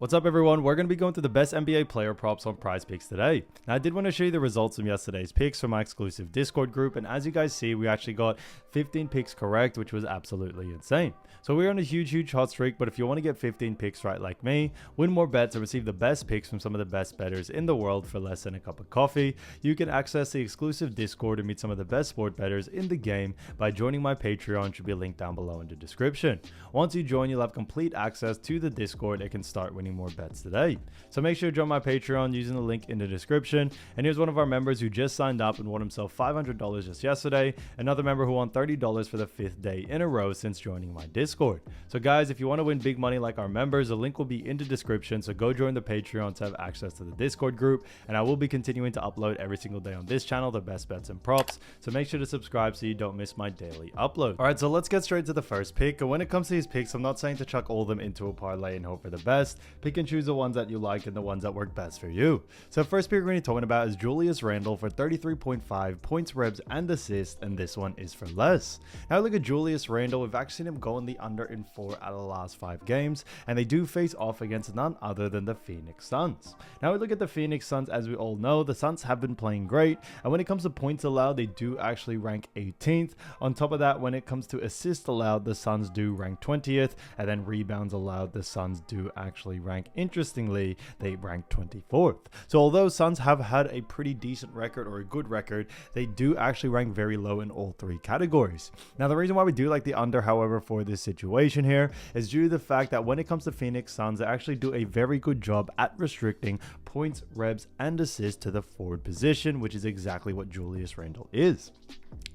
What's up, everyone? We're going to be going through the best NBA player props on Prizepicks today. Now, I did want to show you the results from yesterday's picks from my exclusive Discord group, and as you guys see, we actually got 15 picks correct, which was absolutely insane. So we're on a huge hot streak, but if you want to get 15 picks right like me, win more bets, and receive the best picks from some of the best bettors in the world for less than a cup of coffee, you can access the exclusive Discord and meet some of the best sport bettors in the game by joining my Patreon, which will be linked down below in the description. Once you join, you'll have complete access to the Discord and can start winning more bets today. So make sure to join my Patreon using the link in the description. And here's one of our members who just signed up and won himself $500 just yesterday. Another member who won $30 for the 5th day in a row since joining my Discord. So guys, if you want to win big money like our members, the link will be in the description. So go join the Patreon to have access to the Discord group. And I will be continuing to upload every single day on this channel the best bets and props. So make sure to subscribe so you don't miss my daily upload. All right, so let's get straight to the first pick. And when it comes to these picks, I'm not saying to chuck all of them into a parlay and hope for the best. Pick and choose the ones that you like and the ones that work best for you. So first pick we're going to be talking about is Julius Randle for 33.5 points, rebounds, and assists, and this one is for less. Now look at Julius Randle. We've actually seen him go on the under in 4 out of the last 5 games, and they do face off against none other than the Phoenix Suns. Now we look at the Phoenix Suns. As we all know, the Suns have been playing great, and when it comes to points allowed, they do actually rank 18th. On top of that, when it comes to assists allowed, the Suns do rank 20th, and then rebounds allowed, the Suns do actually rank, interestingly, they rank 24th. So although Suns have had a pretty decent record, or a good record, they do actually rank very low in all 3 categories. Now the reason why we do like the under, however, for this situation here is due to the fact that when it comes to Phoenix Suns, they actually do a very good job at restricting points, rebs, and assists to the forward position, which is exactly what Julius Randle is.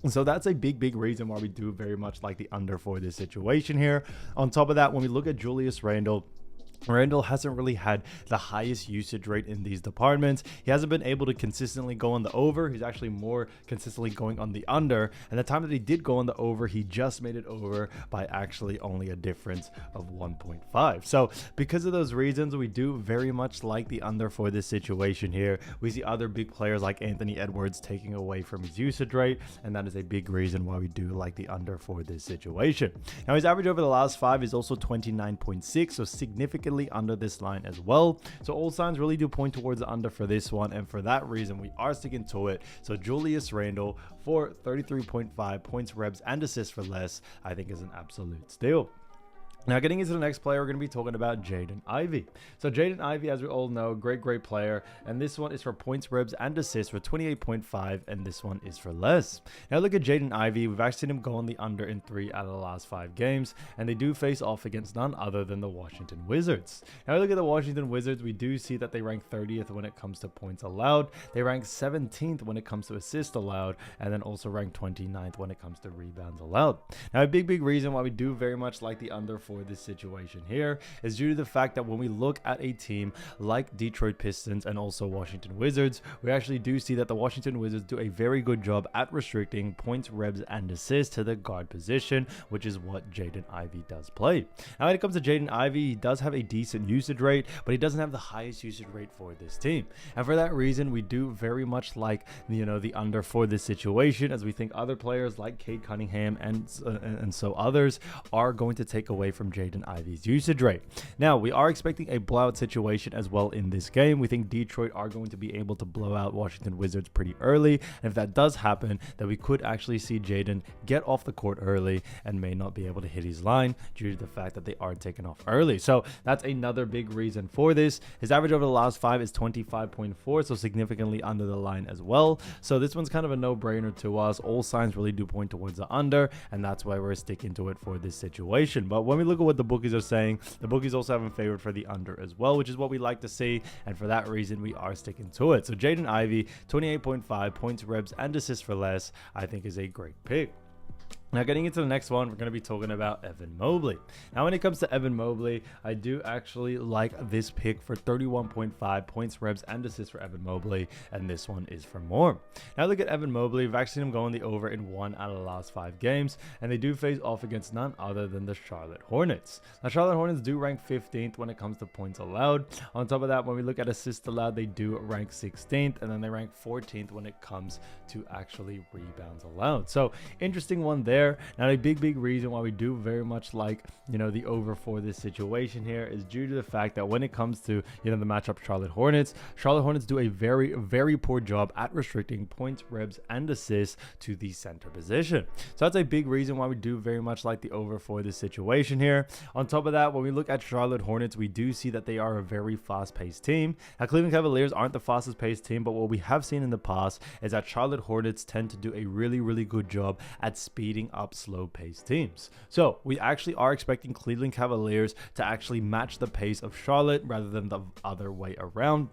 So that's a big reason why we do very much like the under for this situation here. On top of that, when we look at Julius Randle hasn't really had the highest usage rate in these departments. He hasn't been able to consistently go on the over. He's actually more consistently going on the under. And the time that he did go on the over, he just made it over by actually only a difference of 1.5. So because of those reasons, we do very much like the under for this situation here. We see other big players like Anthony Edwards taking away from his usage rate, and that is a big reason why we do like the under for this situation. Now his average over the last 5 is also 29.6, so significantly under this line as well. So all signs really do point towards the under for this one, and for that reason we are sticking to it. So Julius Randle for 33.5 points, rebs, and assists for less, I think is an absolute steal. Now getting into the next player, we're going to be talking about Jaden Ivey. So Jaden Ivey, as we all know, great player, and this one is for points, rebs, and assists for 28.5, and this one is for less. Now look at Jaden Ivey. We've actually seen him go on the under in 3 out of the last 5 games, and they do face off against none other than the Washington Wizards. Now look at the Washington Wizards. We do see that they rank 30th when it comes to points allowed. They rank 17th when it comes to assists allowed, and then also rank 29th when it comes to rebounds allowed. Now a big reason why we do very much like the under for this situation here is due to the fact that when we look at a team like Detroit Pistons and also Washington Wizards, we actually do see that the Washington Wizards do a very good job at restricting points, rebs, and assists to the guard position, which is what Jaden Ivey does play. Now when it comes to Jaden Ivey, he does have a decent usage rate, but he doesn't have the highest usage rate for this team, and for that reason we do very much like the under for this situation, as we think other players like Cade Cunningham and so others are going to take away from Jaden Ivey's usage rate. Now we are expecting a blowout situation as well in this game. We think Detroit are going to be able to blow out Washington Wizards pretty early, and if that does happen, then we could actually see Jaden get off the court early and may not be able to hit his line due to the fact that they are taken off early. So that's another big reason for this. His average over the last 5 is 25.4, so significantly under the line as well. So this one's kind of a no-brainer to us. All signs really do point towards the under, and that's why we're sticking to it for this situation. But when we look at what the bookies are saying, the bookies also have him favored for the under as well, which is what we like to see, and for that reason we are sticking to it. So Jaden Ivey, 28.5 points, rebs, and assists for less, I think is a great pick. Now getting into the next one, we're going to be talking about Evan Mobley. Now when it comes to Evan Mobley, I do actually like this pick for 31.5 points, rebs, and assists for Evan Mobley, and this one is for more. Now look at Evan Mobley. We've actually seen him go on the over in 1 out of the last 5 games, and they do face off against none other than the Charlotte Hornets. Now Charlotte Hornets do rank 15th when it comes to points allowed. On top of that, when we look at assists allowed, they do rank 16th, and then they rank 14th when it comes to actually rebounds allowed. So interesting one there. Gobert. Now, a big reason why we do very much like, the over for this situation here is due to the fact that when it comes to, the matchup Charlotte Hornets do a very poor job at restricting points, rebounds, and assists to the center position. So that's a big reason why we do very much like the over for this situation here. On top of that, when we look at Charlotte Hornets, we do see that they are a very fast-paced team. Now, Cleveland Cavaliers aren't the fastest-paced team, but what we have seen in the past is that Charlotte Hornets tend to do a really good job at speeding up slow-paced teams. So we actually are expecting Cleveland Cavaliers to actually match the pace of Charlotte rather than the other way around.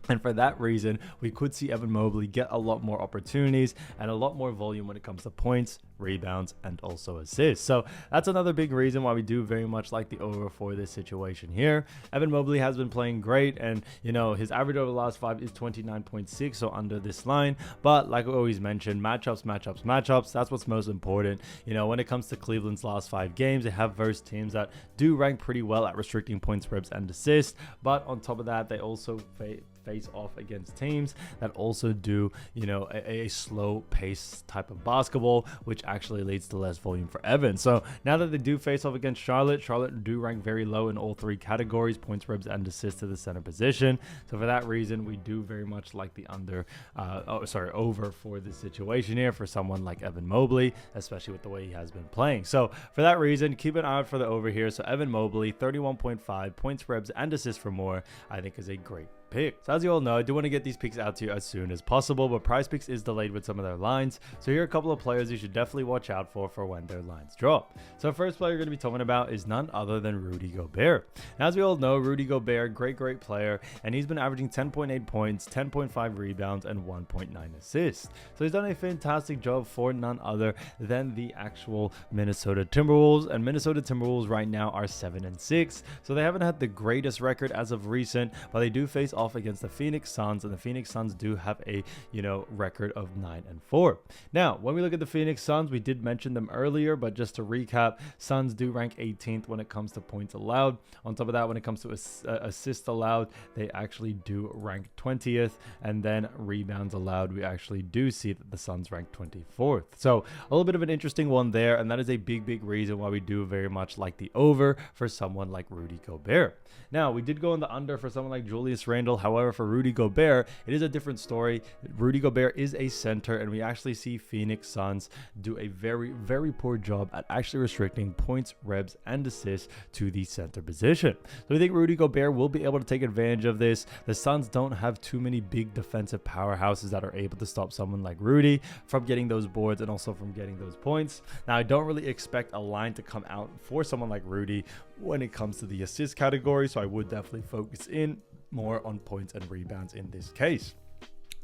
And for that reason, we could see Evan Mobley get a lot more opportunities and a lot more volume when it comes to points, rebounds, and also assists. So that's another big reason why we do very much like the over for this situation here. Evan Mobley has been playing great, and his average over the last 5 is 29.6, so under this line. But like I always mentioned, matchups, that's what's most important. When it comes to Cleveland's last 5 games, they have versus teams that do rank pretty well at restricting points, ribs, and assists. But on top of that, they also face off against teams that also do a slow pace type of basketball, which actually leads to less volume for Evan. So now that they do face off against Charlotte do rank very low in all 3 categories: points, ribs, and assists to the center position. So for that reason, we do very much like the over for this situation here for someone like Evan Mobley, especially with the way he has been playing. So for that reason, keep an eye out for the over here. So Evan Mobley, 31.5 points, ribs, and assists for more, I think is a great pick. So as you all know, I do want to get these picks out to you as soon as possible, but Prizepicks is delayed with some of their lines. So here are a couple of players you should definitely watch out for when their lines drop. So first player you're going to be talking about is none other than Rudy Gobert. Now, as we all know, Rudy Gobert, great player, and he's been averaging 10.8 points, 10.5 rebounds, and 1.9 assists. So he's done a fantastic job for none other than the actual Minnesota Timberwolves, and Minnesota Timberwolves right now are 7-6. So they haven't had the greatest record as of recent, but they do face off against the Phoenix Suns, and the Phoenix Suns do have a record of 9-4. Now, when we look at the Phoenix Suns, we did mention them earlier, but just to recap, Suns do rank 18th when it comes to points allowed. On top of that, when it comes to assists allowed, they actually do rank 20th, and then rebounds allowed, we actually do see that the Suns rank 24th. So a little bit of an interesting one there, and that is a big reason why we do very much like the over for someone like Rudy Gobert. Now, we did go on the under for someone like Julius Randle. However, for Rudy Gobert, it is a different story. Rudy Gobert is a center, and we actually see Phoenix Suns do a very poor job at actually restricting points, rebs, and assists to the center position. So I think Rudy Gobert will be able to take advantage of this. The Suns don't have too many big defensive powerhouses that are able to stop someone like Rudy from getting those boards and also from getting those points. Now, I don't really expect a line to come out for someone like Rudy when it comes to the assist category, so I would definitely focus in more on points and rebounds in this case.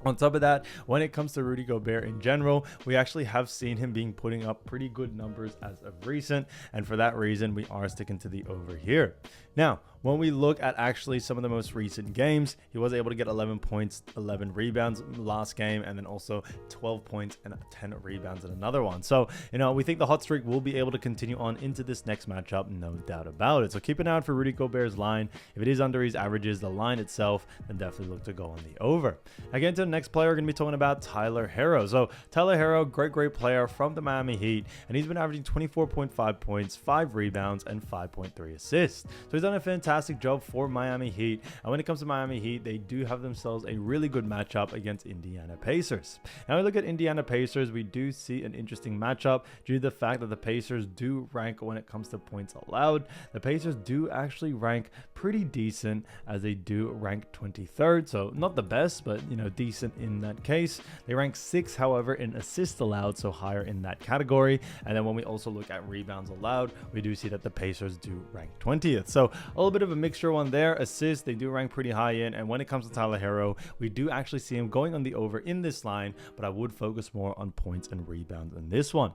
On top of that, when it comes to Rudy Gobert in general, we actually have seen him putting up pretty good numbers as of recent, and for that reason, we are sticking to the over here. Now, when we look at actually some of the most recent games, he was able to get 11 points, 11 rebounds last game, and then also 12 points and 10 rebounds in another one. So, we think the hot streak will be able to continue on into this next matchup, no doubt about it. So keep an eye out for Rudy Gobert's line. If it is under his averages, the line itself, then definitely look to go on the over. Again, to the next player, we're going to be talking about Tyler Herro. So Tyler Herro, great player from the Miami Heat, and he's been averaging 24.5 points, 5 rebounds, and 5.3 assists. So he's done a fantastic job for Miami Heat, and when it comes to Miami Heat, they do have themselves a really good matchup against Indiana Pacers. Now we look at Indiana Pacers, we do see an interesting matchup due to the fact that the Pacers do rank when it comes to points allowed. The Pacers do actually rank pretty decent, as they do rank 23rd, so not the best, but decent in that case. They rank 6th, however, in assists allowed, so higher in that category. And then when we also look at rebounds allowed, we do see that the Pacers do rank 20th. So a little bit of a mixture one there. Assists, they do rank pretty high in, and when it comes to Tyler Herro, we do actually see him going on the over in this line, but I would focus more on points and rebounds in this one.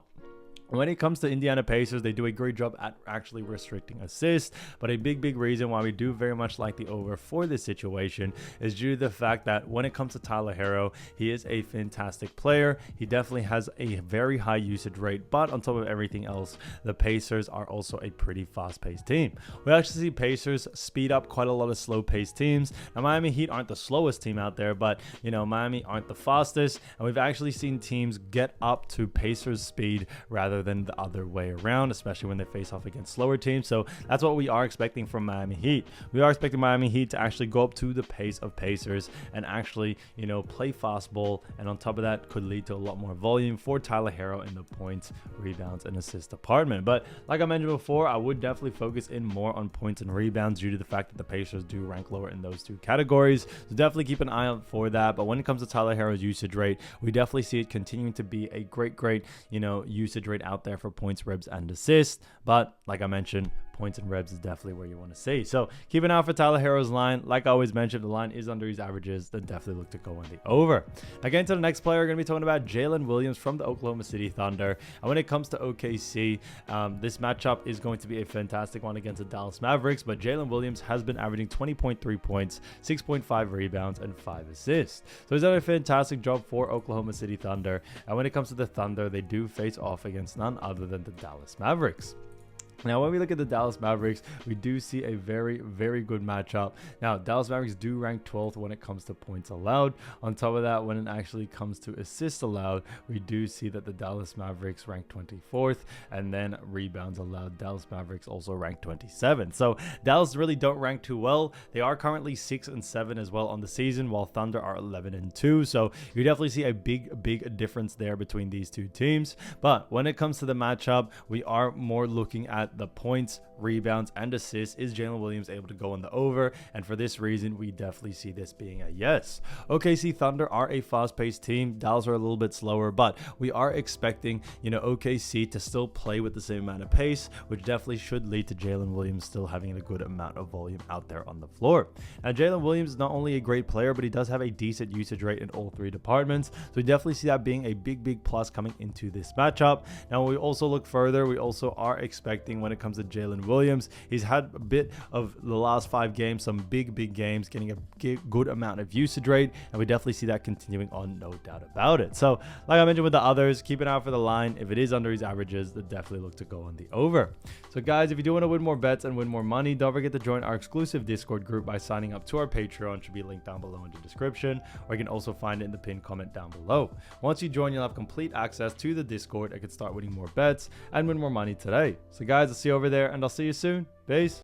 When it comes to Indiana Pacers, they do a great job at actually restricting assists, but a big reason why we do very much like the over for this situation is due to the fact that when it comes to Tyler Herro, he is a fantastic player. He definitely has a very high usage rate, but on top of everything else, the Pacers are also a pretty fast-paced team. We actually see Pacers speed up quite a lot of slow-paced teams. Now, Miami Heat aren't the slowest team out there, but Miami aren't the fastest, and we've actually seen teams get up to Pacers speed rather than the other way around, especially when they face off against slower teams. So that's what we are expecting from Miami Heat. We are expecting Miami Heat to actually go up to the pace of Pacers and actually, you know, play fast ball, and on top of that could lead to a lot more volume for Tyler Herro in the points, rebounds, and assist department. But like I mentioned before, I would definitely focus in more on points and rebounds due to the fact that the Pacers do rank lower in those two categories. So definitely keep an eye out for that. But when it comes to Tyler Herro's usage rate, we definitely see it continuing to be a great, you know, usage rate out there for points, ribs, and assists. But like I mentioned, points and revs is definitely where you want to see. So keep an eye out for Tyler Herro's line. Like I always mentioned, the line is under his averages. Then definitely look to go on the over. Again, to the next player, we're going to be talking about Jalen Williams from the Oklahoma City Thunder. And when it comes to OKC, this matchup is going to be a fantastic one against the Dallas Mavericks. But Jalen Williams has been averaging 20.3 points, 6.5 rebounds, and 5 assists. So he's done a fantastic job for Oklahoma City Thunder. And when it comes to the Thunder, they do face off against none other than the Dallas Mavericks. Now, when we look at the Dallas Mavericks, we do see a very good matchup. Now, Dallas Mavericks do rank 12th when it comes to points allowed. On top of that, when it actually comes to assists allowed, we do see that the Dallas Mavericks rank 24th, and then rebounds allowed, Dallas Mavericks also rank 27th. So Dallas really don't rank too well. They are currently 6-7 as well on the season, while Thunder are 11-2. So you definitely see a big difference there between these two teams. But when it comes to the matchup, we are more looking at the points, rebounds, and assists. Is Jalen Williams able to go on the over? And for this reason, we definitely see this being a yes. OKC Thunder are a fast-paced team. Dallas are a little bit slower, but we are expecting, you know, OKC to still play with the same amount of pace, which definitely should lead to Jalen Williams still having a good amount of volume out there on the floor. Now, Jalen Williams is not only a great player, but he does have a decent usage rate in all three departments. So we definitely see that being a big plus coming into this matchup. Now, when we also look further, we also are expecting, when it comes to Jalen Williams, he's had a bit of the last 5 games, some big games, getting a good amount of usage rate, and we definitely see that continuing on, no doubt about it. So like I mentioned with the others, keep an eye out for the line. If it is under his averages, then definitely look to go on the over. So guys, if you do want to win more bets and win more money, don't forget to join our exclusive Discord group by signing up to our Patreon. Should be linked down below in the description, or you can also find it in the pinned comment down below. Once you join, you'll have complete access to the Discord and can start winning more bets and win more money today. So guys, I'll see you over there, and I'll see you soon. Peace.